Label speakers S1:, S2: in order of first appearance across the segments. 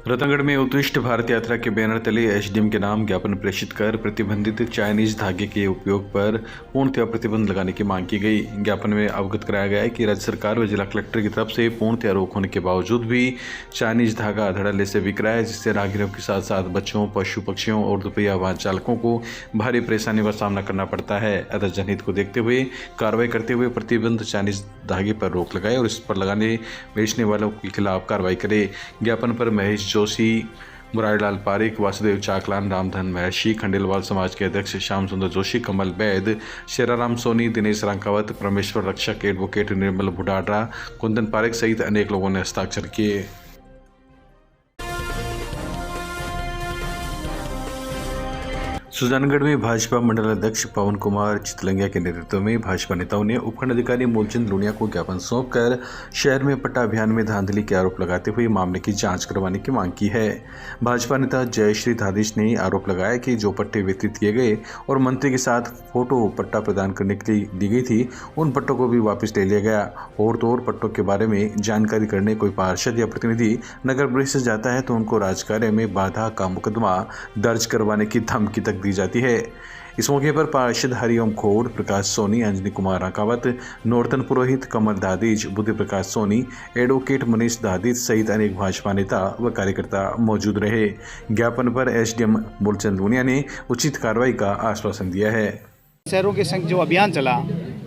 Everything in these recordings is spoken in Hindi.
S1: रतनगढ़ में उत्कृष्ट भारत यात्रा के बैनर तले एसडीएम के नाम ज्ञापन प्रेषित कर प्रतिबंधित चाइनीज धागे के उपयोग पर पूर्णतया प्रतिबंध लगाने की मांग की गई। ज्ञापन में अवगत कराया गया है कि राज्य सरकार व जिला कलेक्टर की तरफ से पूर्णतया रोक होने के बावजूद भी चाइनीज धागा धड़ल्ले से बिक रहा है, जिससे राहगीरों के साथ साथ बच्चों, पशु पक्षियों और दोपहिया वाहन चालकों को भारी परेशानी का सामना करना पड़ता है। अतः जनहित को देखते हुए कार्रवाई करते हुए प्रतिबंध चाइनीज धागे पर रोक लगाए और इस पर लगाने बेचने वालों के खिलाफ कार्रवाई करे। ज्ञापन पर महेश जोशी, मुरारीलाल पारिक, वासुदेव चाकलान, रामधन महर्षि, खंडेलवाल समाज के अध्यक्ष श्याम सुंदर जोशी, कमल बैद, शेराराम सोनी, दिनेश रांकावत, परमेश्वर रक्षक, एडवोकेट निर्मल बुढ़ाडरा, कुंदन पारिक सहित अनेक लोगों ने हस्ताक्षर किए। सुजानगढ़ में भाजपा मंडल अध्यक्ष पवन कुमार चितलंगिया के नेतृत्व में भाजपा नेताओं ने उपखंड अधिकारी मूलचंद लुनिया को ज्ञापन सौंपकर शहर में पट्टा अभियान में धांधली के आरोप लगाते हुए मामले की जांच करवाने की मांग की है। भाजपा नेता जयश्री धादिश ने आरोप लगाया कि जो पट्टे वितरित किए गए और मंत्री के साथ फोटो पट्टा प्रदान करने के लिए दी गई थी, उन पट्टों को भी वापस ले लिया गया। और तो और पट्टों के बारे में जानकारी करने कोई पार्षद या प्रतिनिधि नगर परिषद जाता है तो उनको राजकार्य में बाधा का मुकदमा दर्ज करवाने की धमकी तक दी जाती है। इस मौके पर पार्षद हरिओम खोड़, प्रकाश सोनी, अंजनी कुमार रांकावत, नौरतन पुरोहित, कमर दादीज, बुद्धि प्रकाश सोनी, एडवोकेट मनीष दादीज सहित अनेक भाजपा नेता व कार्यकर्ता मौजूद रहे। ज्ञापन पर एसडीएम मूलचंद लुनिया ने उचित कार्रवाई का आश्वासन दिया है।
S2: शहरों के संग जो अभियान चला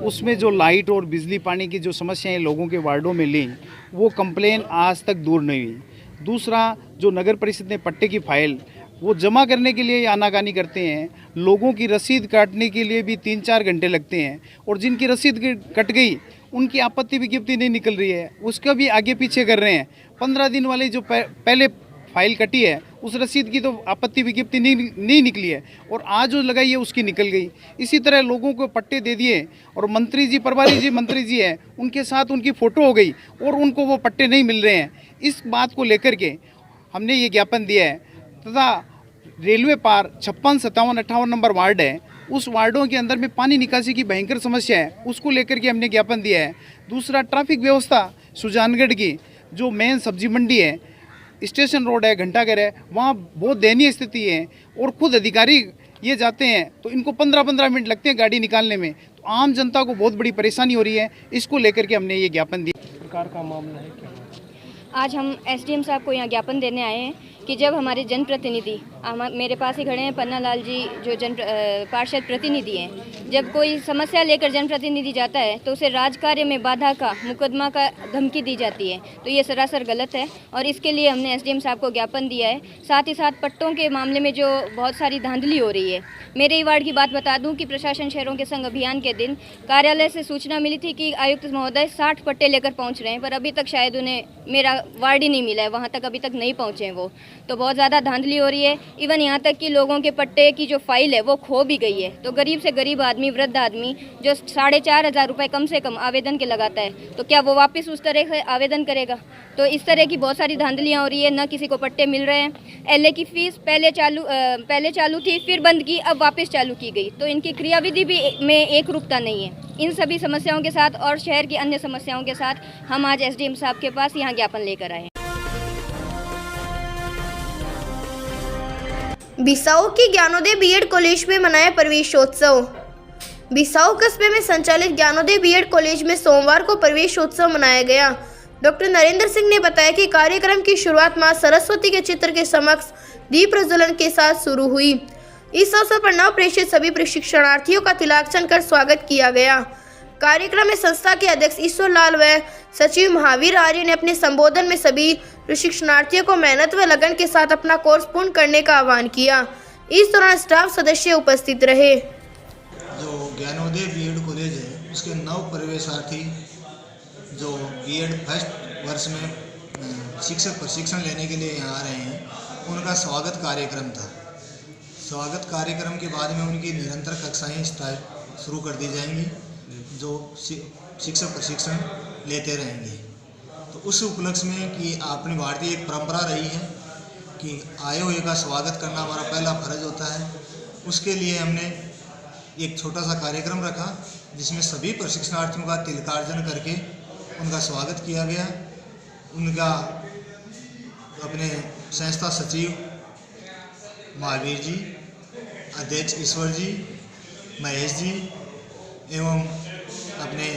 S2: उसमें जो लाइट और बिजली पानी की जो समस्याएं लोगों के वार्डों में ली, वो कंप्लेन आज तक दूर नहीं हुई। दूसरा, जो नगर परिषद ने पट्टे की फाइल वो जमा करने के लिए आनाकानी करते हैं, लोगों की रसीद काटने के लिए भी 3-4 घंटे लगते हैं, और जिनकी रसीद कट गई उनकी आपत्ति विज्ञप्ति नहीं निकल रही है, उसका भी आगे पीछे कर रहे हैं। 15 दिन वाली जो पहले फाइल कटी है उस रसीद की तो आपत्ति विज्ञप्ति नहीं निकली है, और आज जो लगाई है उसकी निकल गई। इसी तरह लोगों को पट्टे दे दिए और मंत्री जी, प्रभारी जी मंत्री जी हैं, उनके साथ उनकी फ़ोटो हो गई और उनको वो पट्टे नहीं मिल रहे हैं। इस बात को लेकर के हमने ये ज्ञापन दिया है। तथा रेलवे पार 56, 57, 58 नंबर वार्ड है, उस वार्डों के अंदर में पानी निकासी की भयंकर समस्या है, उसको लेकर के हमने ज्ञापन दिया है। दूसरा, ट्रैफिक व्यवस्था सुजानगढ़ की जो मेन सब्जी मंडी है, स्टेशन रोड है, घंटाघर है, वहाँ बहुत दयनीय स्थिति है, और खुद अधिकारी ये जाते हैं तो इनको 15-15 मिनट लगते हैं गाड़ी निकालने में, तो आम जनता को बहुत बड़ी परेशानी हो रही है। इसको लेकर के हमने ये ज्ञापन दिया।
S3: सरकार का मामला है क्या?
S4: आज हम एसडीएम साहब को यहाँ ज्ञापन देने आए हैं कि जब हमारे जनप्रतिनिधि, मेरे पास ही खड़े हैं पन्ना लाल जी, जो पार्षद प्रतिनिधि हैं, जब कोई समस्या लेकर जनप्रतिनिधि जाता है तो उसे राजकार्य में बाधा का मुकदमा का धमकी दी जाती है, तो ये सरासर गलत है और इसके लिए हमने एसडीएम साहब को ज्ञापन दिया है। साथ ही साथ पट्टों के मामले में जो बहुत सारी धांधली हो रही है, मेरे ही वार्ड की बात बता दूं कि प्रशासन शहरों के संग अभियान के दिन कार्यालय से सूचना मिली थी कि आयुक्त महोदय 60 पट्टे लेकर पहुँच रहे हैं, पर अभी तक शायद उन्हें मेरा वार्ड ही नहीं मिला है, वहाँ तक अभी तक नहीं पहुँचे हैं वो, तो बहुत ज़्यादा धांधली हो रही है। इवन यहाँ तक कि लोगों के पट्टे की जो फाइल है वो खो भी गई है, तो गरीब से गरीब आदमी, वृद्ध आदमी जो 4,500 रुपये कम से कम आवेदन के लगाता है, तो क्या वो वापस उस तरह से आवेदन करेगा? तो इस तरह की बहुत सारी धांधलियाँ हो रही है, न किसी को पट्टे मिल रहे हैं। एलए की फीस पहले चालू थी, फिर बंद की, अब वापस चालू की गई, तो इनकी क्रियाविधि भी में एक रूपता नहीं है। इन सभी समस्याओं के साथ और शहर की अन्य समस्याओं के साथ हम आज एसडीएम साहब के पास यहाँ ज्ञापन लेकर आए हैं।
S5: बिसाऊ के ज्ञानोदय बीएड कॉलेज में मनाया प्रवेशोत्सव। बिसाऊ कस्बे में संचालित ज्ञानोदय बीएड कॉलेज में सोमवार को प्रवेशोत्सव मनाया गया। डॉक्टर नरेंद्र सिंह ने बताया कि कार्यक्रम की शुरुआत मां सरस्वती के चित्र के समक्ष दीप प्रज्वलन के साथ शुरू हुई। इस अवसर पर नव प्रेषित सभी प्रशिक्षणार्थियों का तिलक कर स्वागत किया गया। कार्यक्रम में संस्था के अध्यक्ष ईश्वर लाल व सचिव महावीर आर्य ने अपने संबोधन में सभी प्रशिक्षणार्थियों को मेहनत व लगन के साथ अपना कोर्स पूर्ण करने का आह्वान किया। इस दौरान स्टाफ सदस्य उपस्थित रहे।
S6: जो ज्ञानोदय बीएड कॉलेज है उसके नव प्रवेशार्थी जो बीएड फर्स्ट वर्ष में शिक्षक प्रशिक्षण लेने के लिए यहाँ आ रहे हैं, उनका स्वागत कार्यक्रम था। स्वागत कार्यक्रम के बाद में उनकी निरंतर कक्षाएं शुरू कर दी जाएंगी, जो शिक्षक प्रशिक्षण लेते रहेंगे। तो उस उपलक्ष्य में कि अपनी भारतीय एक परंपरा रही है कि आए हुए का स्वागत करना हमारा पहला फर्ज होता है, उसके लिए हमने एक छोटा सा कार्यक्रम रखा जिसमें सभी प्रशिक्षणार्थियों का तिलकार्जन करके उनका स्वागत किया गया। उनका अपने संस्था सचिव महावीर जी, अध्यक्ष ईश्वर जी, महेश जी एवं अपने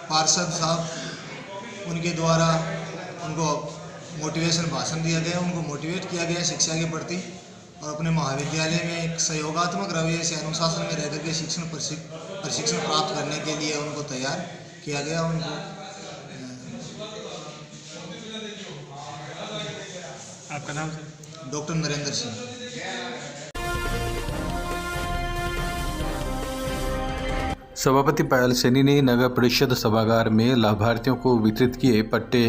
S6: पार्षद साहब, उनके द्वारा उनको मोटिवेशन भाषण दिया गया, उनको मोटिवेट किया गया शिक्षा के प्रति और अपने महाविद्यालय में एक सहयोगात्मक रवैये से अनुशासन में रह करके प्रशिक्षण प्राप्त करने के लिए उनको तैयार किया गया। उनको
S3: आपका नाम?
S6: डॉक्टर नरेंद्र सिंह।
S1: सभापति पायल सैनी ने नगर परिषद सभागार में लाभार्थियों को वितरित किए पट्टे।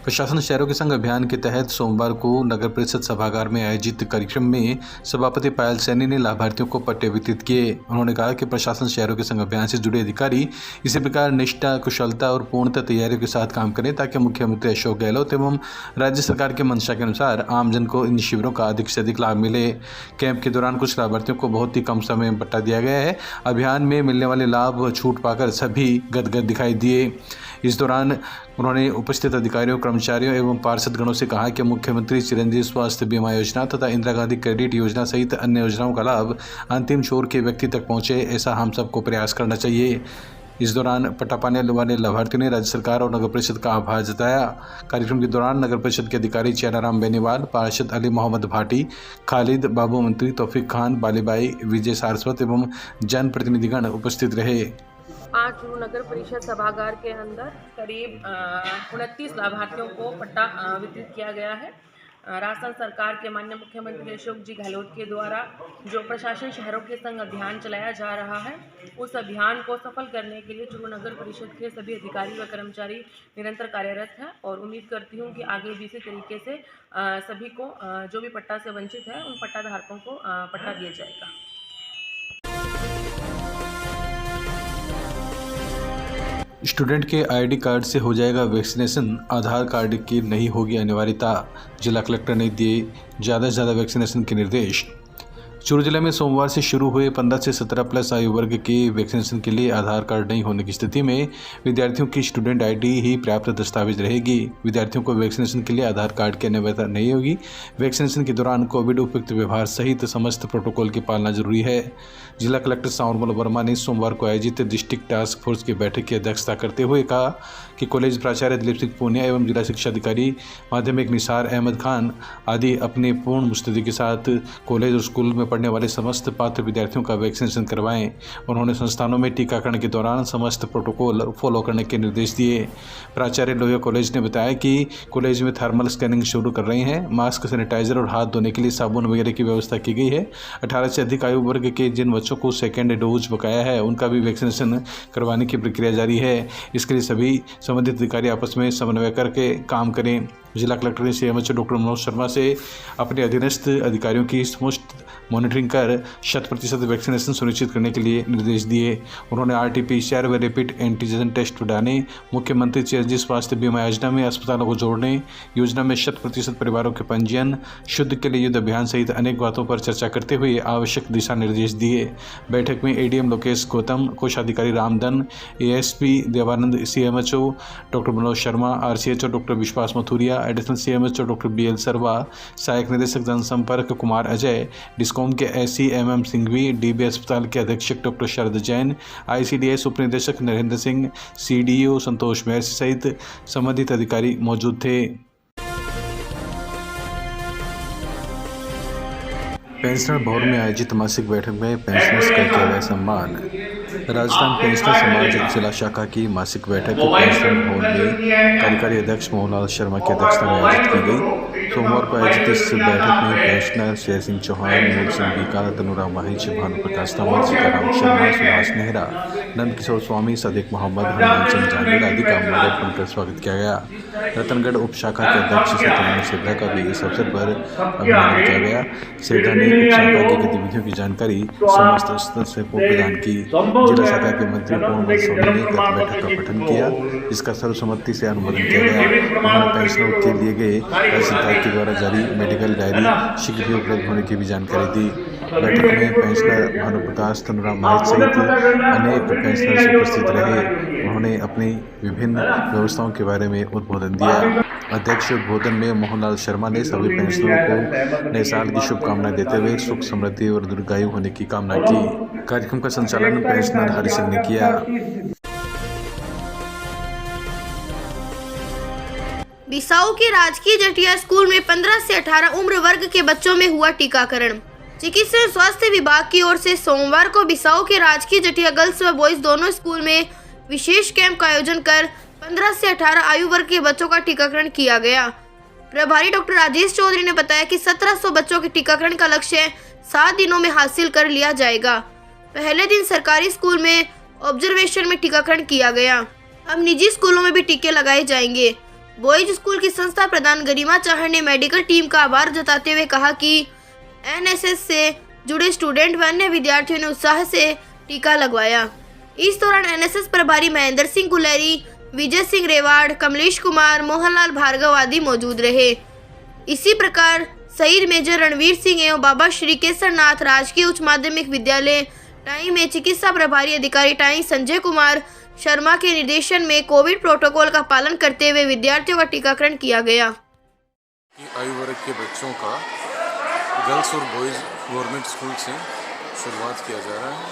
S1: प्रशासन शहरों के संग अभियान के तहत सोमवार को नगर परिषद सभागार में आयोजित कार्यक्रम में सभापति पायल सैनी ने लाभार्थियों को पट्टे वितरित किए। उन्होंने कहा कि प्रशासन शहरों के संग अभियान से जुड़े अधिकारी इसी प्रकार निष्ठा, कुशलता और पूर्णतः तैयारियों के साथ काम करें ताकि मुख्यमंत्री अशोक गहलोत एवं राज्य सरकार के मंशा के अनुसार आमजन को इन शिविरों का अधिक से अधिक लाभ मिले। कैंप के दौरान कुछ लाभार्थियों को बहुत ही कम समय में पट्टा दिया गया है। अभियान में मिलने वाले लाभ व छूट पाकर सभी गदगद दिखाई दिए। इस दौरान उन्होंने उपस्थित अधिकारियों, कर्मचारियों एवं पार्षदगणों से कहा कि मुख्यमंत्री चिरंजीवी स्वास्थ्य बीमा योजना तथा इंदिरा गांधी क्रेडिट योजना सहित अन्य योजनाओं का लाभ अंतिम छोर के व्यक्ति तक पहुंचे, ऐसा हम सबको प्रयास करना चाहिए। इस दौरान पट्टा पाने वाले लाभार्थियों ने राज्य सरकार और नगर परिषद का आभार जताया। कार्यक्रम के दौरान नगर परिषद के अधिकारी चैनाराम बेनीवाल, पार्षद अली मोहम्मद भाटी, खालिद बाबू, मंत्री तौफीक खान, बालीबाई, विजय सारस्वत एवं जनप्रतिनिधिगण उपस्थित रहे।
S7: आज नगर परिषद सभागार के अंदर करीब 29 लाभार्थियों को पट्टा वितरित किया गया है। राजस्थान सरकार के माननीय मुख्यमंत्री अशोक जी गहलोत के द्वारा जो प्रशासन शहरों के संग अभियान चलाया जा रहा है, उस अभियान को सफल करने के लिए चूरू नगर परिषद के सभी अधिकारी व कर्मचारी निरंतर कार्यरत हैं और उम्मीद करती हूँ कि आगे भी इसी तरीके से सभी को जो भी पट्टा से वंचित है उन पट्टा धारकों को पट्टा दिया जाएगा।
S1: स्टूडेंट के आईडी कार्ड से हो जाएगा वैक्सीनेशन, आधार कार्ड की नहीं होगी अनिवार्यता। जिला कलेक्टर ने दिए ज़्यादा से ज़्यादा वैक्सीनेशन के निर्देश। चूरू जिले में सोमवार से शुरू हुए 15 से 17 प्लस आयु वर्ग के वैक्सीनेशन के लिए आधार कार्ड नहीं होने की स्थिति में विद्यार्थियों की स्टूडेंट आईडी ही पर्याप्त दस्तावेज रहेगी। विद्यार्थियों को वैक्सीनेशन के लिए आधार कार्ड की अनिवार्यता नहीं होगी। वैक्सीनेशन के दौरान कोविड उपयुक्त व्यवहार सहित समस्त प्रोटोकॉल की पालना जरूरी है। जिला कलेक्टर सांवरमल वर्मा ने सोमवार को आयोजित डिस्ट्रिक्ट टास्क फोर्स की बैठक की अध्यक्षता करते हुए कहा कि कॉलेज प्राचार्य दिलीप सिंह पूनिया एवं जिला शिक्षा अधिकारी माध्यमिक निसार अहमद खान आदि अपने पूर्ण मुस्तैदी के साथ कॉलेज और स्कूल में पढ़ने वाले समस्त पात्र विद्यार्थियों का वैक्सीनेशन करवाएं। उन्होंने संस्थानों में टीकाकरण के दौरान समस्त प्रोटोकॉल फॉलो करने के निर्देश दिए। प्राचार्य लोहिया कॉलेज ने बताया कि कॉलेज में थर्मल स्कैनिंग शुरू कर रहे हैं। मास्क, सैनिटाइजर और हाथ धोने के लिए साबुन वगैरह की व्यवस्था की गई है। 18 से अधिक आयु वर्ग के जिन बच्चों को सेकेंड डोज बकाया है उनका भी वैक्सीनेशन करवाने की प्रक्रिया जारी है। इसके लिए सभी संबंधित अधिकारी आपस में समन्वय करके काम करें। जिला कलेक्टर ने सीएमएचओ डॉक्टर मनोज शर्मा से अपने अधीनस्थ अधिकारियों की समुचित मॉनिटरिंग कर 100% वैक्सीनेशन सुनिश्चित करने के लिए निर्देश दिए। उन्होंने RT-PCR व रैपिड एंटीजन टेस्ट बढ़ाने, मुख्यमंत्री चिरंजीवी स्वास्थ्य बीमा योजना में अस्पतालों को जोड़ने, योजना में 100% परिवारों के पंजीयन, शुद्ध के लिए युद्ध अभियान सहित अनेक बातों पर चर्चा करते हुए आवश्यक दिशा निर्देश दिए। बैठक में ADM लोकेश गौतम, कोषाधिकारी Ramdhan, ASP Devanand, CMHO doctor Manoj Sharma, RCHO doctor Vishwas Mathuria, additional CMHO doctor BL Sarva, सहायक निदेशक जनसंपर्क कुमार अजय, डिस्कॉम के SC MM सिंघवी, DB अस्पताल के अधीक्षक डॉक्टर शरद जैन, ICDS उप निदेशक नरेंद्र सिंह, CDO संतोष महर्षि सहित संबंधित अधिकारी मौजूद थे। पेंशनर भवन में आयोजित मासिक बैठक में पेंशनर्स का किया गया सम्मान। राजस्थान पेंशनर समाज जिला शाखा की मासिक बैठक पेंशनर भवन में कार्यकारी अध्यक्ष मोहनलाल शर्मा की अध्यक्षता में आयोजित की गई। सोमवार को आयोजित इस बैठक में पेंशनर शेर सिंह चौहान, मूल सिंह बीका, तनुराम माहिज, भानुप्रकाश तंवर, सीताराम शर्मा, सुभाष नेहरा, नंद किशोर स्वामी, सदीक मोहम्मद, हनुमान सिंह जागीर आदि का माल्यार्पण कर स्वागत किया गया। रतनगढ़ उप शाखा के अध्यक्ष सत्यनारायण सेठा का भी इस अवसर पर अभिनंदन किया गया। सेठा ने उप शाखा की गतिविधियों की जानकारी समस्त सदस्यों को प्रदान की। जिला शाखा के मंत्री पूर्णवंत सोनी ने गत बैठक का पठन किया, जिसका सर्वसम्मति से अनुमोदन किया गया। उन्होंने पेंशनरों के लिए गए राज्य सरकार के द्वारा जारी मेडिकल डायरी शीघ्र ही उपलब्ध होने की भी जानकारी दी। बैठक में पेंशनर भानुप्रकाश तनुराम नायक सहित अनेक पेंशनर्स उपस्थित रहे। उन्होंने अपनी विभिन्न व्यवस्थाओं के बारे में उद्बोधन दिया। अध्यक्ष उद्बोधन में मोहनलाल शर्मा ने सभी पेंशनरों को नए साल की शुभकामनाएं देते हुए सुख समृद्धि और दीर्घायु होने की कामना की। कार्यक्रम का संचालन पेंशनर हरि सिंह ने किया।
S5: बिसाऊ के राजकीय जटिया स्कूल में 15 से 18 उम्र वर्ग के बच्चों में हुआ टीकाकरण। चिकित्सा एवं स्वास्थ्य विभाग की ओर से सोमवार को बिसाऊ के राजकीय जटिया गर्ल्स व बॉयज दोनों स्कूल में विशेष कैंप का आयोजन कर 15 से 18 आयु वर्ग के बच्चों का टीकाकरण किया गया। प्रभारी डॉक्टर राजेश चौधरी ने बताया कि 1700 बच्चों के टीकाकरण का लक्ष्य 7 दिनों में हासिल कर लिया जाएगा। पहले दिन सरकारी स्कूल में ऑब्जर्वेशन में टीकाकरण किया गया। अब निजी स्कूलों में भी टीके लगाए जाएंगे। बॉयज स्कूल की संस्था प्रधान गरिमा चाहर ने मेडिकल टीम का आभार जताते हुए कहा कि एनएसएस से जुड़े स्टूडेंट व अन्य विद्यार्थियों ने उत्साह से टीका लगवाया। इस दौरान एनएसएस प्रभारी महेंद्र सिंह गुलेरी, विजय सिंह रेवाड़, कमलेश कुमार, मोहनलाल भार्गव आदि मौजूद रहे। इसी प्रकार शहीद मेजर रणवीर सिंह एवं बाबा श्री केसरनाथ राजकीय उच्च माध्यमिक विद्यालय टाई में चिकित्सा प्रभारी अधिकारी टाई संजय कुमार शर्मा के निर्देशन में कोविड प्रोटोकॉल का पालन करते हुए विद्यार्थियों का टीकाकरण किया गया।
S3: आयु वर्ग के बच्चों का गर्ल्स और बॉयज़ गवर्नमेंट स्कूल से शुरुआत किया जा रहा है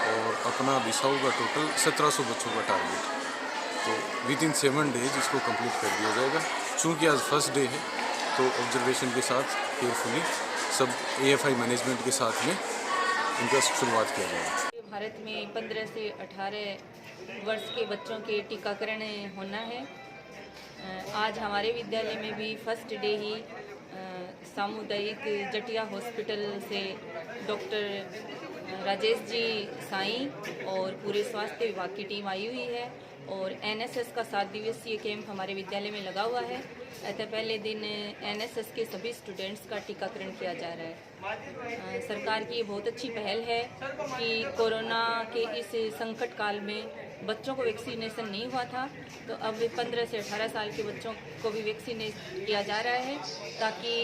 S3: और अपना बिसाऊ का टोटल 1700 बच्चों का टारगेट, तो विद इन 7 डेज इसको कंप्लीट कर दिया जाएगा। चूँकि आज फर्स्ट डे है तो ऑब्जर्वेशन के साथ केयरफुली सब AFI मैनेजमेंट के साथ में इनका शुरुआत किया जाएगा।
S8: भारत में 15 से 18 वर्ष के बच्चों के टीकाकरण होना है। आज हमारे विद्यालय में भी फर्स्ट डे ही सामुदायिक जटिया हॉस्पिटल से डॉक्टर राजेश जी साईं और पूरे स्वास्थ्य विभाग की टीम आई हुई है और एनएसएस का 7 दिवसीय कैंप हमारे विद्यालय में लगा हुआ है। अतः पहले दिन एनएसएस के सभी स्टूडेंट्स का टीकाकरण किया जा रहा है। सरकार की ये बहुत अच्छी पहल है कि कोरोना के इस संकट काल में बच्चों को वैक्सीनेशन नहीं हुआ था, तो अब 15 से 18 साल के बच्चों को भी वैक्सीनेट किया जा रहा है ताकि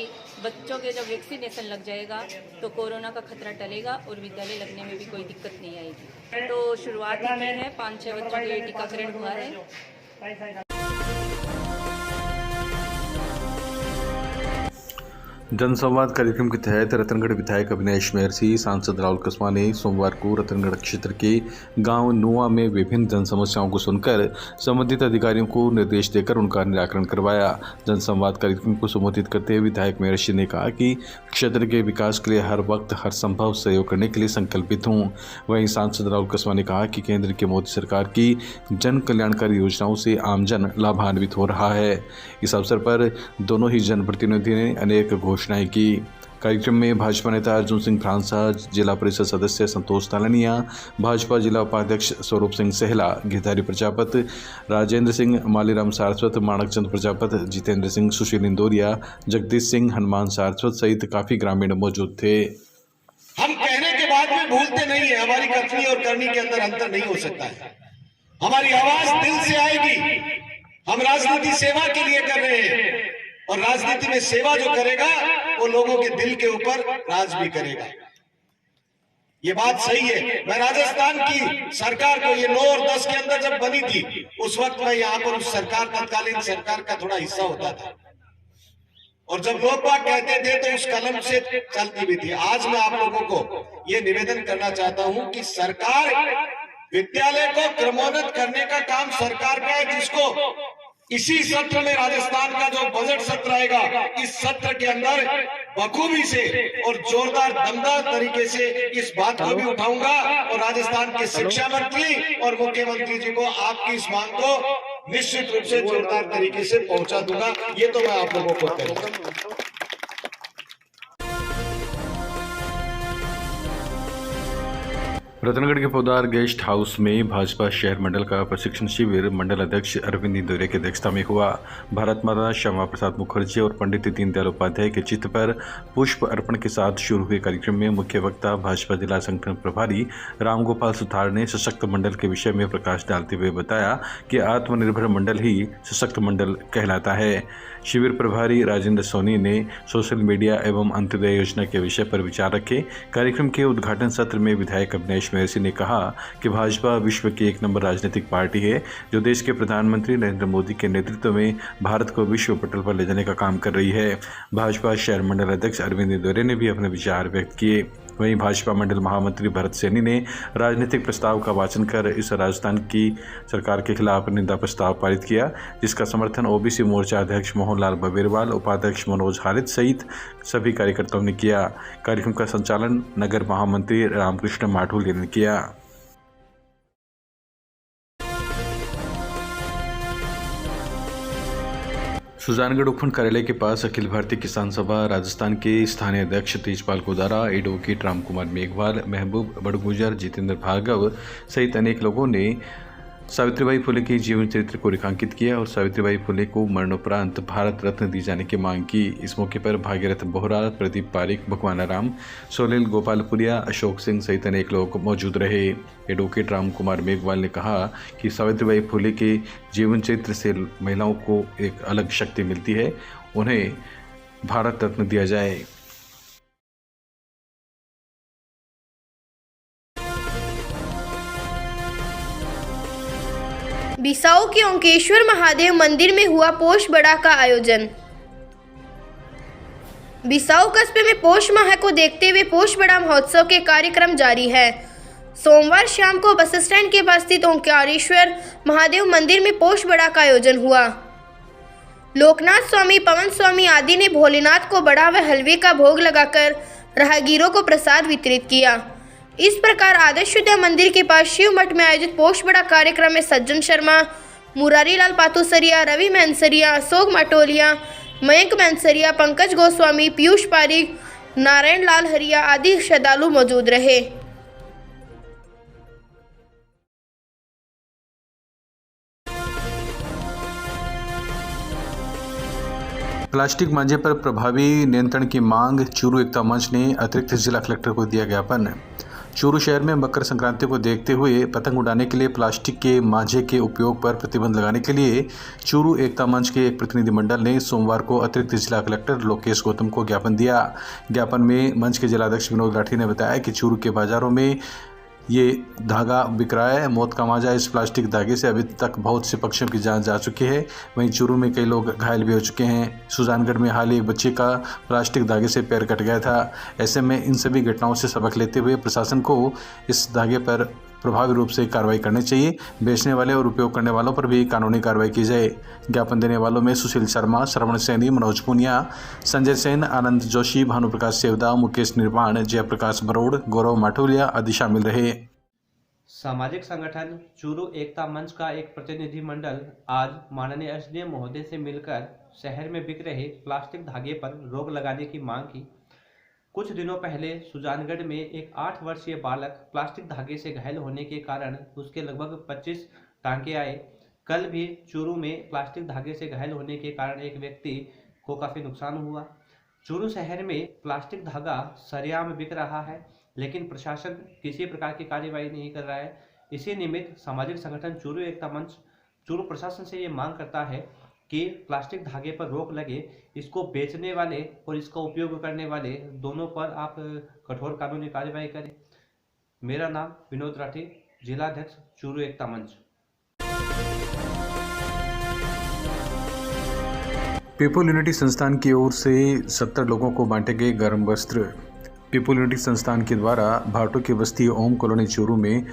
S8: बच्चों के जब वैक्सीनेशन लग जाएगा तो कोरोना का खतरा टलेगा और विद्यालय लगने में भी कोई दिक्कत नहीं आएगी। तो शुरुआत ही की है, 5-6 बच्चों के टीकाकरण हुआ है।
S1: जनसंवाद कार्यक्रम के तहत रतनगढ़ विधायक अविनाश महर्षि, सांसद राहुल कस्मा ने सोमवार को रतनगढ़ क्षेत्र के गांव नुआ में विभिन्न जन समस्याओं को सुनकर संबंधित अधिकारियों को निर्देश देकर उनका निराकरण करवाया। जनसंवाद कार्यक्रम को संबोधित करते हुए विधायक महर्षि ने कहा कि क्षेत्र के विकास के लिए हर वक्त हर संभव सहयोग करने के लिए संकल्पित हूँ। वहीं सांसद राहुल कस्मा ने कहा कि केंद्र की मोदी सरकार की जन कल्याणकारी योजनाओं से आमजन लाभान्वित हो रहा है। इस अवसर पर दोनों ही जनप्रतिनिधि ने अनेक घोषणाएं की। कार्यक्रम में भाजपा नेता अर्जुन सिंह फ्रांसा, जिला परिषद सदस्य संतोष तालनिया, भाजपा जिला उपाध्यक्ष स्वरूप सिंह सहला, गिरधारी प्रजापति, राजेंद्र सिंह, मालीराम सारस्वत, माणकचंद प्रजापति, जितेंद्र सिंह, सुशील इंदौरिया, जगदीश सिंह, हनुमान सारस्वत सहित काफी ग्रामीण मौजूद थे।
S9: हम कहने के बाद भी भूलते नहीं है, हमारी कथनी और करनी के अंदर अंतर नहीं हो सकता है। हमारी आवाज दिल से आएगी। हम राजनीति सेवा के लिए कर रहे हैं और राजनीति में सेवा जो करेगा वो लोगों के दिल के ऊपर राज भी करेगा। ये बात सही है। मैं राजस्थान की सरकार को ये 9 और 10 के अंदर जब बनी थी उस वक्त मैं यहाँ पर उस सरकार, तत्कालीन सरकार का थोड़ा हिस्सा होता था और जब लोग बात कहते थे तो उस कलम से चलती भी थी। आज मैं आप लोगों को ये निवेदन करना चाहता हूं कि सरकार विद्यालय को क्रमोन्नत करने का काम सरकार का है, जिसको इसी सत्र में राजस्थान का जो बजट सत्र आएगा इस सत्र के अंदर बखूबी से और जोरदार दमदार तरीके से इस बात को भी उठाऊंगा और राजस्थान के शिक्षा मंत्री और मुख्यमंत्री जी को आपकी इस मांग को निश्चित रूप से जोरदार तरीके से पहुंचा दूंगा। ये तो मैं आप लोगों को कहूंगा।
S1: रतनगढ़ के पौदार गेस्ट हाउस में भाजपा शहर मंडल का प्रशिक्षण शिविर मंडल अध्यक्ष अरविंद इंदौरे की अध्यक्षता में हुआ। भारत माता श्यामा प्रसाद मुखर्जी और पंडित दीनदयाल उपाध्याय के चित्र पर पुष्प अर्पण के साथ शुरू हुए कार्यक्रम में मुख्य वक्ता भाजपा जिला संगठन प्रभारी रामगोपाल सुथार ने सशक्त मंडल के विषय में प्रकाश डालते हुए बताया कि आत्मनिर्भर मंडल ही सशक्त मंडल कहलाता है। शिविर प्रभारी राजेंद्र सोनी ने सोशल मीडिया एवं अंत्योदय योजना के विषय पर विचार रखे। कार्यक्रम के उद्घाटन सत्र में विधायक अविनाश महर्षि ने कहा कि भाजपा विश्व की 1 नंबर राजनीतिक पार्टी है जो देश के प्रधानमंत्री नरेंद्र मोदी के नेतृत्व में भारत को विश्व पटल पर ले जाने का काम कर रही है। भाजपा शहर मंडल अध्यक्ष अरविंद इंदौरे ने भी अपने विचार व्यक्त किए। वहीं भाजपा मंडल महामंत्री भरत सैनी ने राजनीतिक प्रस्ताव का वाचन कर इस राजस्थान की सरकार के खिलाफ निंदा प्रस्ताव पारित किया, जिसका समर्थन ओबीसी मोर्चा अध्यक्ष मोहनलाल बबेरवाल, उपाध्यक्ष मनोज हारित सहित सभी कार्यकर्ताओं ने किया। कार्यक्रम का संचालन नगर महामंत्री रामकृष्ण माठुल ने किया। सुजानगढ़ उपखंड कार्यालय के पास अखिल भारतीय किसान सभा राजस्थान के स्थानीय अध्यक्ष तेजपाल कोदारा, एडवोकेट रामकुमार मेघवाल, महबूब बड़गुजर, जितेंद्र भार्गव सहित अनेक लोगों ने सावित्रीबाई फुले के जीवन चरित्र को रेखांकित किया और सावित्रीबाई फुले को मरणोपरांत भारत रत्न दी जाने की मांग की। इस मौके पर भागीरथ बोहरा, प्रदीप पारिक, भगवाना राम, सोलेल गोपालपुरिया, अशोक सिंह सहित अनेक लोग मौजूद रहे। एडवोकेट रामकुमार मेघवाल ने कहा कि सावित्रीबाई फुले के जीवन चरित्र से महिलाओं को एक अलग शक्ति मिलती है, उन्हें भारत रत्न दिया जाए।
S5: बिसाऊ के ओंकेश्वर महादेव मंदिर में हुआ पोष बड़ा का आयोजन। बिसाऊ कस्बे में पोष माह को देखते हुए पोष बड़ा महोत्सव के कार्यक्रम जारी है। सोमवार शाम को बस स्टैंड के पास स्थित ओंकारेश्वर महादेव मंदिर में पोष बड़ा का आयोजन हुआ। लोकनाथ स्वामी, पवन स्वामी आदि ने भोलेनाथ को बड़ा व हलवे का भोग लगाकर राहगीरों को प्रसाद वितरित किया। इस प्रकार आदर्श विद्या मंदिर के पास शिव मठ में आयोजित पोष बड़ा कार्यक्रम में सज्जन शर्मा, मुरारी लाल पातुसरिया, रवि मैंसरिया, अशोक मटोलिया, मयंक मैंसरिया, पंकज गोस्वामी, पीयूष पारिक, नारायण लाल हरिया आदि श्रद्धालु मौजूद रहे।
S1: प्लास्टिक मांझे पर प्रभावी नियंत्रण की मांग, चूरू एकता मंच ने अतिरिक्त जिला कलेक्टर को दिया ज्ञापन। चूरू शहर में मकर संक्रांति को देखते हुए पतंग उड़ाने के लिए प्लास्टिक के मांझे के उपयोग पर प्रतिबंध लगाने के लिए चूरू एकता मंच के एक प्रतिनिधिमंडल ने सोमवार को अतिरिक्त जिला कलेक्टर लोकेश गौतम को ज्ञापन दिया। ज्ञापन में मंच के जिलाध्यक्ष विनोद राठी ने बताया कि चूरू के बाजारों में ये धागा बिक रहा है। मौत का मांझा इस प्लास्टिक धागे से अभी तक बहुत से पक्षियों की जान जा चुकी है। वहीं चूरू में कई लोग घायल भी हो चुके हैं। सुजानगढ़ में हाल ही एक बच्चे का प्लास्टिक धागे से पैर कट गया था। ऐसे में इन सभी घटनाओं से सबक लेते हुए प्रशासन को इस धागे पर प्रभावी रूप से कार्रवाई करनी चाहिए। बेचने वाले और उपयोग करने वालों पर भी कानूनी कार्रवाई की जाए। ज्ञापन देने वालों में सुशील शर्मा, श्रवण सैनी, मनोज पुनिया, संजय सेन, आनंद जोशी, भानुप्रकाश सेवदा, मुकेश निर्माण, जयप्रकाश बरोड़, गौरव माठुलिया आदि शामिल रहे।
S10: सामाजिक संगठन चूरू एकता मंच का एक प्रतिनिधिमंडल आज माननीय एसडीएम महोदय से मिलकर शहर में बिक रहे प्लास्टिक धागे पर रोक लगाने की मांग की। कुछ दिनों पहले सुजानगढ़ में एक 8 वर्षीय बालक प्लास्टिक धागे से घायल होने के कारण उसके लगभग 25 टांके आए। कल भी चूरू में प्लास्टिक धागे से घायल होने के कारण एक व्यक्ति को काफ़ी नुकसान हुआ। चूरू शहर में प्लास्टिक धागा सरेआम बिक रहा है, लेकिन प्रशासन किसी प्रकार की कार्यवाही नहीं कर रहा है। इसी निमित्त सामाजिक संगठन चूरू एकता मंच चूरू प्रशासन से ये मांग करता है कि प्लास्टिक धागे पर रोक लगे। इसको बेचने वाले और इसका उपयोग करने वाले दोनों पर आप कठोर कानूनी कार्यवाही करें। मेरा नाम विनोद राठी, जिलाध्यक्ष चूरू एकता मंच।
S1: पीपल यूनिटी संस्थान की ओर से 70 लोगों को बांटे गए गर्म वस्त्र। पीपल यूनिटी संस्थान के द्वारा भाटो की बस्ती ओम कॉलोनी चूरू में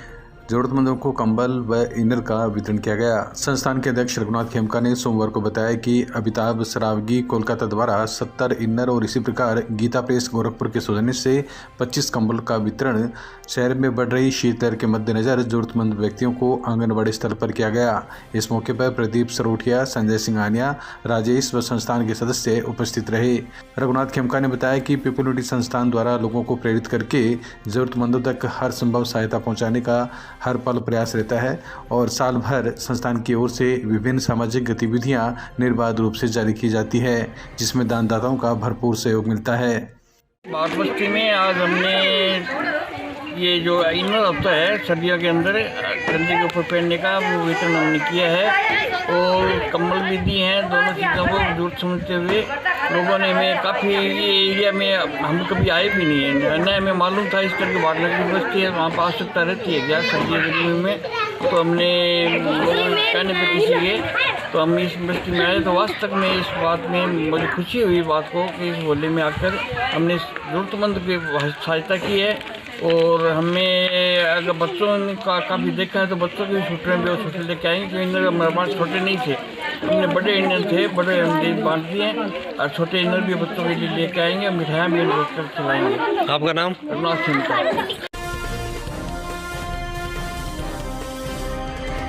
S1: जरूरतमंदों को कंबल व इनर का वितरण किया गया। संस्थान के अध्यक्ष रघुनाथ खेमका ने सोमवार को बताया कि अमिताभ सरावगी कोलकाता द्वारा 70 इनर और इसी प्रकार गीता प्रेस गोरखपुर के सौजन्य से 25 कंबल का वितरण शहर में बढ़ रही शीतलहर के मद्देनजर जरूरतमंद व्यक्तियों को आंगनबाड़ी स्थल पर किया गया। इस मौके पर प्रदीप सरोठिया, संजय सिंघानिया, राजेश व संस्थान के सदस्य उपस्थित रहे। रघुनाथ खेमका ने बताया कि पीपल्यूनिटी संस्थान द्वारा लोगों को प्रेरित करके जरूरतमंदों तक हर संभव सहायता पहुंचाने का हर पल प्रयास रहता है और साल भर संस्थान की ओर से विभिन्न सामाजिक गतिविधियां निर्बाध रूप से जारी की जाती है, जिसमें दानदाताओं का भरपूर सहयोग मिलता है।
S11: बात बस्ती में आज हमने ये जो इनर होता है सर्दियों के अंदर कंधे के ऊपर पहनने का वो वितरण हमने किया है और कंबल भी दिए हैं। दोनों चीज़ों को जरूरत समझते हुए लोगों ने हमें काफ़ी ये एरिया में हम कभी आए भी नहीं है, न हमें मालूम था इस तरह की बात लगी बस्ती है, वहाँ पर आवश्यकता रहती है क्या सर्दियों के दिन में। तो हमने कहने पर किसी के तो हम इस बस्ती में आए तो वास्तव में इस बात में बड़ी खुशी हुई बात को कि इस होली में आकर हमने ज़रूरतमंद की सहायता की है। और हमें अगर बच्चों ने काफ़ी देखा है तो बच्चों की छुट्टियों में भी वो छुट्टी लेके आएंगे क्योंकि इनर हमारे पास छोटे नहीं थे, हमने बड़े इनर थे, बड़े हम बांट दिए और छोटे इनर भी बच्चों के लिए लेके आएंगे, मिठाइयाँ भी इनको खिलाएंगे।
S10: आपका नाम?
S11: रघुनाथ खेमका।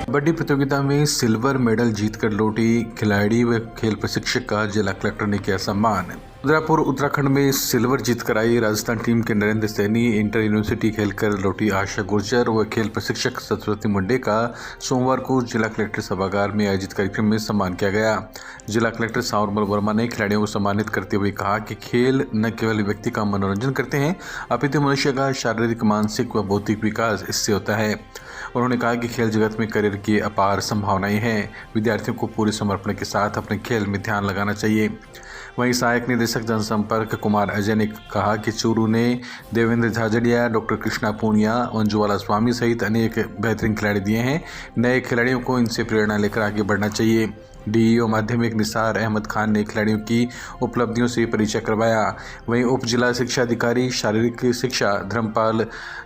S1: कबड्डी प्रतियोगिता में सिल्वर मेडल जीतकर लौटी खिलाड़ी व खेल प्रशिक्षक का जिला कलेक्टर ने किया सम्मान। रुद्रपुर उत्तराखंड में सिल्वर जीतकर आई राजस्थान टीम के नरेंद्र सैनी, इंटर यूनिवर्सिटी खेलकर लौटी आशा गुर्जर व खेल प्रशिक्षक सरस्वती मुंडे का सोमवार को जिला कलेक्टर सभागार में आयोजित कार्यक्रम में सम्मान किया गया। जिला कलेक्टर सावरमल वर्मा ने खिलाड़ियों को सम्मानित करते हुए कहा कि खेल न केवल व्यक्ति का मनोरंजन करते हैं अपितु मनुष्य का शारीरिक, मानसिक व बौद्धिक विकास इससे होता है। उन्होंने कहा कि खेल जगत में करियर की अपार संभावनाएं हैं, विद्यार्थियों को पूरे समर्पण के साथ अपने खेल में ध्यान लगाना चाहिए। वहीं सहायक निदेशक जनसंपर्क कुमार अजय ने कहा कि चूरू ने देवेंद्र झाझड़िया, डॉक्टर कृष्णा पूनिया, मंजुवाला स्वामी सहित अनेक बेहतरीन खिलाड़ी दिए हैं। नए खिलाड़ियों को इनसे प्रेरणा लेकर आगे बढ़ना चाहिए। डीईओ माध्यमिक निसार अहमद खान ने खिलाड़ियों की उपलब्धियों से परिचय करवाया। वहीं उप जिला शिक्षा अधिकारी शारीरिक शिक्षा धर्मपाल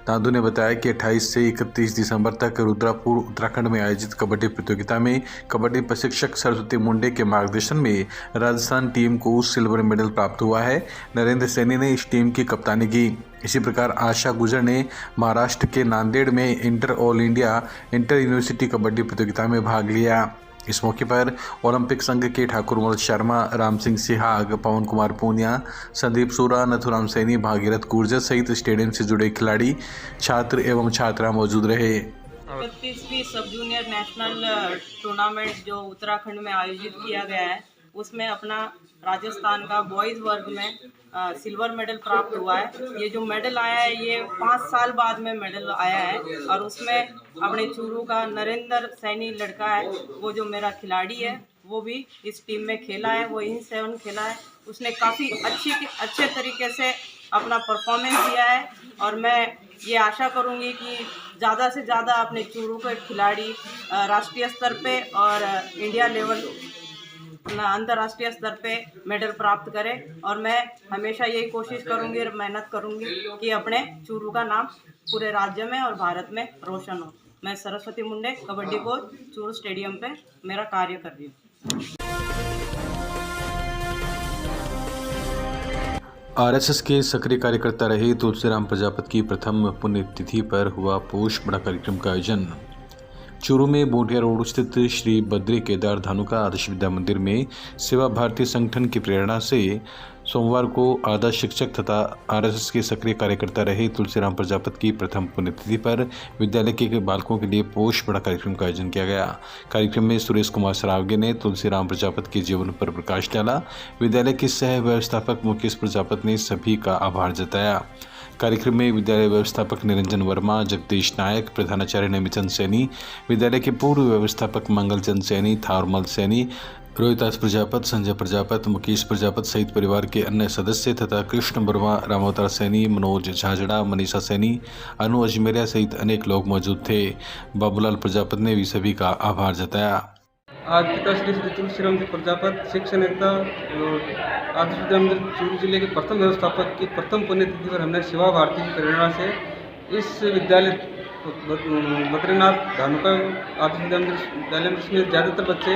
S1: नादू ने बताया कि 28 से 31 दिसंबर तक रुद्रपुर उत्तराखंड में आयोजित कबड्डी प्रतियोगिता में कबड्डी प्रशिक्षक सरस्वती मुंडे के मार्गदर्शन में राजस्थान टीम को सिल्वर मेडल प्राप्त हुआ है। नरेंद्र सैनी ने इस टीम की कप्तानी की। इसी प्रकार आशा गुर्जर ने महाराष्ट्र के नांदेड़ में inter all India inter university kabaddi प्रतियोगिता में भाग लिया। इस मौके पर ओलंपिक संघ के ठाकुर मनोज शर्मा, राम सिंह सिहाग, पवन कुमार पूनिया, संदीप सूरा, नथुराम सैनी, भागीरथ गुर्जर सहित स्टेडियम से जुड़े खिलाड़ी, छात्र एवं छात्रा मौजूद रहे।
S12: 31वीं सब जूनियर नेशनल टूर्नामेंट जो उत्तराखंड में आयोजित किया गया है उसमें अपना राजस्थान का बॉयज़ वर्ग में सिल्वर मेडल प्राप्त हुआ है। ये जो मेडल आया है ये 5 साल बाद में मेडल आया है और उसमें अपने चूरू का नरेंद्र सैनी लड़का है, वो जो मेरा खिलाड़ी है वो भी इस टीम में खेला है, वो इन 7 खेला है। उसने काफ़ी अच्छे तरीके से अपना परफॉर्मेंस दिया है और मैं ये आशा करूँगी कि ज़्यादा से ज़्यादा अपने चूरू के खिलाड़ी राष्ट्रीय स्तर पे और इंडिया लेवल अंतर्राष्ट्रीय स्तर पे मेडल प्राप्त करें और मैं हमेशा यही कोशिश करूंगी और मेहनत करूंगी कि अपने चूरू का नाम पूरे राज्य में और भारत में रोशन हो। मैं सरस्वती मुंडे, कबड्डी कोच, चूरू स्टेडियम पे मेरा कार्य कर रही हूँ।
S1: आरएसएस के सक्रिय कार्यकर्ता रहे तुलसीराम प्रजापति की प्रथम पुण्यतिथि पर हुआ पोष बड़ा कार्यक्रम का आयोजन। चूरू में बोटिया रोड स्थित श्री बद्री केदार धानुका आदर्श विद्या मंदिर में सेवा भारती संगठन की प्रेरणा से सोमवार को आदर्श शिक्षक तथा आरएसएस के सक्रिय कार्यकर्ता रहे तुलसीराम प्रजापति की प्रथम पुण्यतिथि पर विद्यालय के बालकों के लिए पोष बड़ा कार्यक्रम का आयोजन किया गया। कार्यक्रम में सुरेश कुमार सरावगे ने तुलसीराम प्रजापति के जीवन पर प्रकाश डाला। विद्यालय के सह व्यवस्थापक मुकेश प्रजापति ने सभी का आभार जताया। कार्यक्रम में विद्यालय व्यवस्थापक निरंजन वर्मा, जगदीश नायक, प्रधानाचार्य नमिचंद सैनी, विद्यालय के पूर्व व्यवस्थापक मंगलचंद सैनी, थावरमल सैनी, रोहितास प्रजापति, संजय प्रजापति, मुकेश प्रजापति सहित परिवार के अन्य सदस्य तथा कृष्ण वर्मा, रामावतार सैनी, मनोज झाझड़ा, मनीषा सैनी, अनु अजमेरिया सहित अनेक लोग मौजूद थे। बाबूलाल प्रजापति ने भी सभी का आभार जताया।
S13: आज पिताश्री श्री तुलसीराम जी प्रजापति शिक्षण नेता आदर्श विद्या मंदिर चूरू जिले के प्रथम व्यवस्थापक की प्रथम पुण्यतिथि पर हमने सेवा भारती की प्रेरणा से इस विद्यालय बद्रीनाथ धानुका आदर्श विद्यालय में, जिसमें ज़्यादातर बच्चे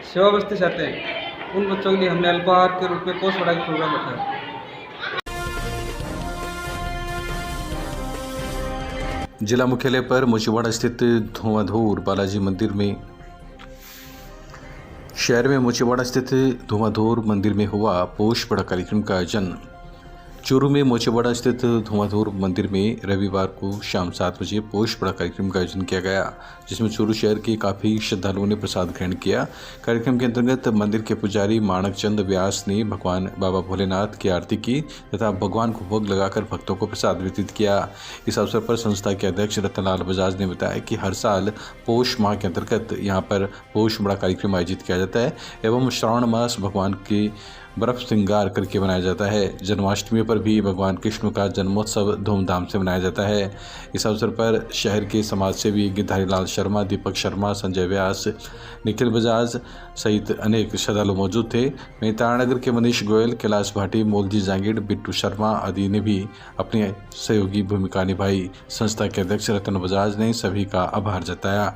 S13: सेवा बस्ती से आते हैं। उन बच्चों के लिए हमने अल्पाहार के रूप में पोस्ट पढ़ाई प्रोग्राम रखा है।
S1: जिला मुख्यालय पर मोचीवाड़ा स्थित धुआंधूर बालाजी मंदिर में शहर में मोचीवाड़ा स्थित धुआंधूर मंदिर में हुआ पोष पड़ा कार्यक्रम का आयोजन। चूरू में मोचीवाड़ा स्थित धुआंधूर मंदिर में रविवार को शाम 7 बजे पोष पड़ा कार्यक्रम का आयोजन किया गया, जिसमें चूरू शहर के काफ़ी श्रद्धालुओं ने प्रसाद ग्रहण किया। कार्यक्रम के अंतर्गत मंदिर के पुजारी माणक चंद व्यास ने भगवान बाबा भोलेनाथ की आरती की तथा भगवान को भोग लगाकर भक्तों को प्रसाद वितरित किया। इस अवसर पर संस्था के अध्यक्ष रतनलाल बजाज ने बताया कि हर साल पोष माह के अंतर्गत यहाँ पर पोष बड़ा कार्यक्रम आयोजित किया जाता है एवं श्रावण मास भगवान के बर्फ श्रृंगार करके मनाया जाता है। जन्माष्टमी पर भी भगवान कृष्ण का जन्मोत्सव धूमधाम से मनाया जाता है। इस अवसर पर शहर के समाजसेवी गिरधारी लाल शर्मा, दीपक शर्मा, संजय व्यास, निखिल बजाज सहित अनेक श्रद्धालु मौजूद थे। वहीं तारानगर के मनीष गोयल, कैलाश भाटी, मोलजी जांगीड़, बिट्टू शर्मा आदि ने भी अपनी सहयोगी भूमिका निभाई। संस्था के अध्यक्ष रतन बजाज ने सभी का आभार जताया।